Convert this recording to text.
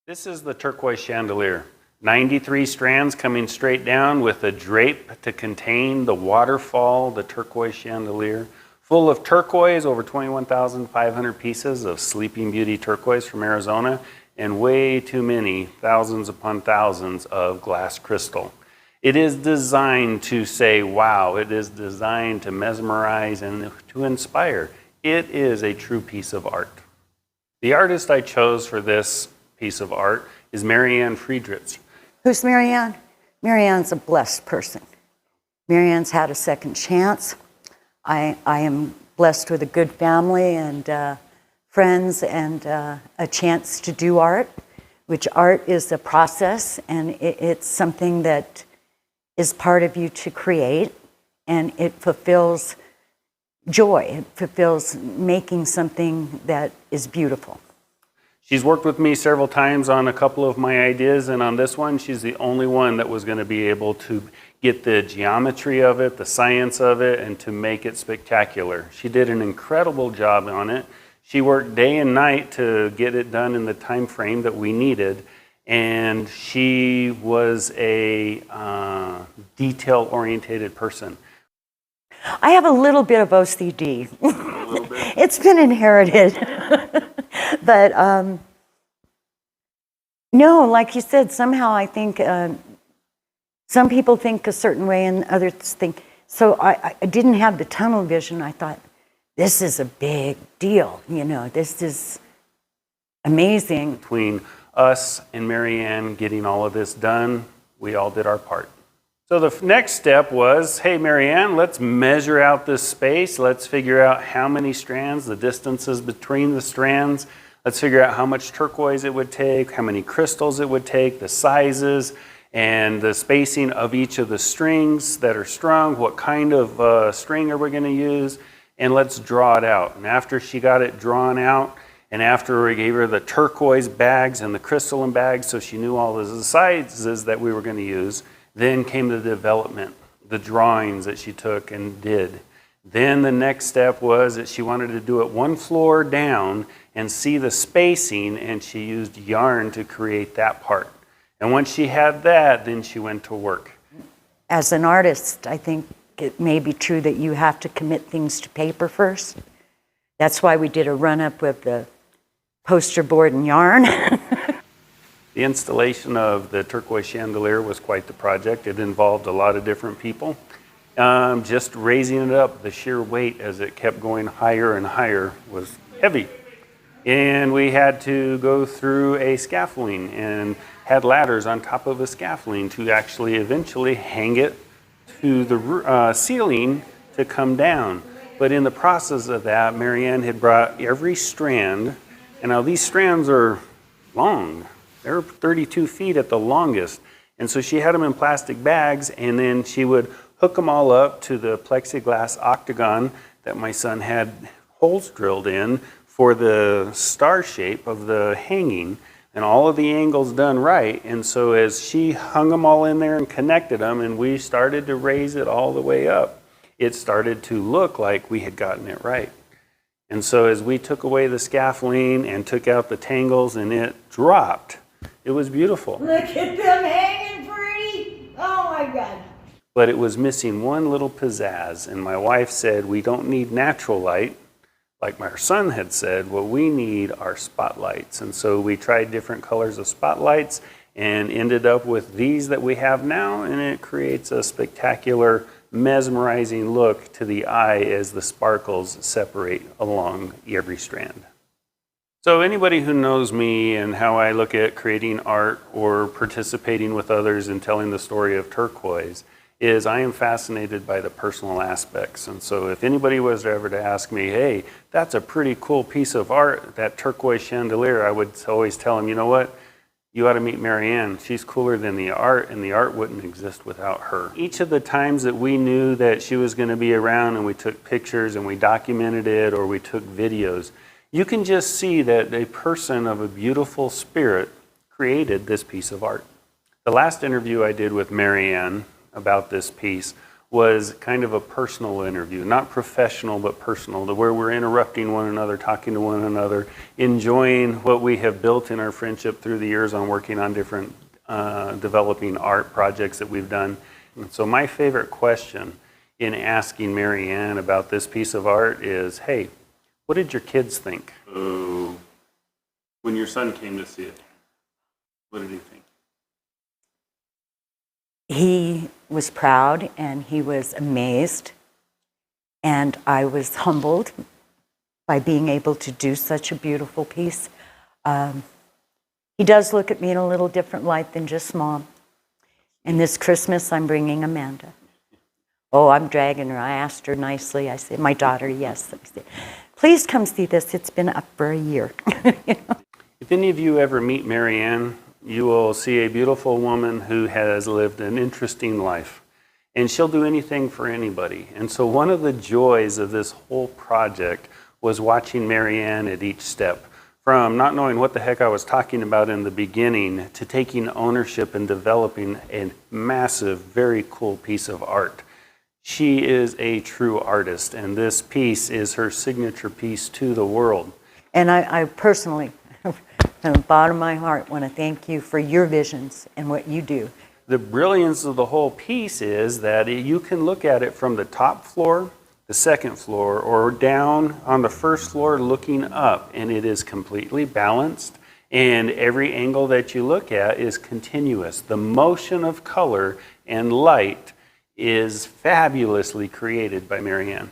This is the turquoise chandelier. 93 strands coming straight down with a drape to contain the waterfall, the turquoise chandelier. Full of turquoise, over 21,500 pieces of Sleeping Beauty turquoise from Arizona, and way too many, thousands upon thousands of glass crystal. It is designed to say, wow, it is designed to mesmerize and to inspire. It is a true piece of art. The artist I chose for this piece of art is Marianne Friedrich. Who's Marianne? Marianne's a blessed person. Marianne's had a second chance. I am blessed with a good family and friends and a chance to do art, which art is a process, and it's something that is part of you to create, and it fulfills joy. It fulfills making something that is beautiful. She's worked with me several times on a couple of my ideas, and on this one, she's the only one that was going to be able to get the geometry of it, the science of it, and to make it spectacular. She did an incredible job on it. She worked day and night to get it done in the time frame that we needed, and she was a detail-oriented person. I have a little bit of OCD. It's been inherited. But no, like you said, somehow I think some people think a certain way and others think. So I didn't have the tunnel vision. I thought, this is a big deal. You know, this is amazing. Between us and Marianne getting all of this done, we all did our part. So the next step was, hey, Marianne, let's measure out this space. Let's figure out how many strands, the distances between the strands. Let's figure out how much turquoise it would take, how many crystals it would take, the sizes, and the spacing of each of the strings that are strung, what kind of string are we going to use, and let's draw it out. And after she got it drawn out, and after we gave her the turquoise bags and the crystalline bags so she knew all the sizes that we were going to use, then came the development, the drawings that she took and did. Then the next step was that she wanted to do it one floor down and see the spacing, and she used yarn to create that part. And once she had that, then she went to work. As an artist, I think it may be true that you have to commit things to paper first. That's why we did a run-up with the poster board and yarn. The installation of the turquoise chandelier was quite the project. It involved a lot of different people. Just raising it up, the sheer weight as it kept going higher and higher was heavy. And we had to go through a scaffolding and had ladders on top of a scaffolding to actually eventually hang it to the ceiling to come down. But in the process of that, Marianne had brought every strand, and now these strands are long. They're 32 feet at the longest. And so she had them in plastic bags, and then she would hook them all up to the plexiglass octagon that my son had holes drilled in for the star shape of the hanging, and all of the angles done right. And so as she hung them all in there and connected them, and we started to raise it all the way up, it started to look like we had gotten it right. And so as we took away the scaffolding and took out the tangles and it dropped, it was beautiful. Look at them hanging pretty. Oh my God. But it was missing one little pizzazz, and my wife said, we don't need natural light. Like my son had said, what we need are spotlights. And so we tried different colors of spotlights and ended up with these that we have now, and it creates a spectacular, mesmerizing look to the eye as the sparkles separate along every strand. So anybody who knows me and how I look at creating art or participating with others in telling the story of turquoise is I am fascinated by the personal aspects. And so if anybody was ever to ask me, hey, that's a pretty cool piece of art, that turquoise chandelier, I would always tell them, you know what? You ought to meet Marianne. She's cooler than the art, and the art wouldn't exist without her. Each of the times that we knew that she was going to be around and we took pictures and we documented it or we took videos, you can just see that a person of a beautiful spirit created this piece of art. The last interview I did with Marianne about this piece was kind of a personal interview, not professional, but personal, to where we're interrupting one another, talking to one another, enjoying what we have built in our friendship through the years on working on different developing art projects that we've done. And so my favorite question in asking Marianne about this piece of art is, hey, what did your kids think when your son came to see it? What did he think? He was proud and he was amazed, and I was humbled by being able to do such a beautiful piece. He does look at me in a little different light than just Mom. And this Christmas, I'm bringing Amanda. Oh, I'm dragging her. I asked her nicely. I said, my daughter, yes. I said, please come see this. It's been up for a year. You know? If any of you ever meet Marianne, you will see a beautiful woman who has lived an interesting life. And she'll do anything for anybody. And so one of the joys of this whole project was watching Marianne at each step. From not knowing what the heck I was talking about in the beginning to taking ownership and developing a massive, very cool piece of art. She is a true artist, and this piece is her signature piece to the world. And I personally, from the bottom of my heart, want to thank you for your visions and what you do. The brilliance of the whole piece is that you can look at it from the top floor, the second floor, or down on the first floor looking up, and it is completely balanced, and every angle that you look at is continuous. The motion of color and light is fabulously created by Marianne.